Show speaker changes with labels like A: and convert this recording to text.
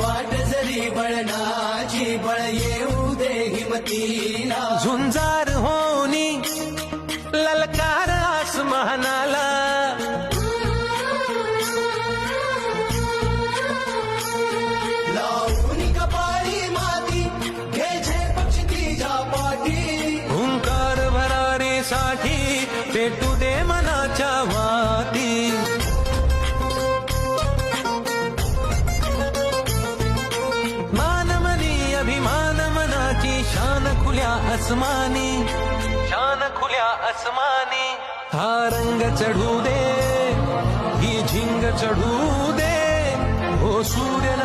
A: वाट जरी बळणाची बळ येऊ दे हिमतीला
B: झुंजार होनी ललकार आसमानाला
A: लावून कपाळी माती घे पक्ष तिच्या पाठी
B: हुंकार भरारीसाठी पेटू दे मनाच्या वाती मानमनी अभिमान मनाची शान खुल्या आसमानी शान खुल्या आसमानी हा रंग चढू दे ही झिंग चढू दे हो सूर्य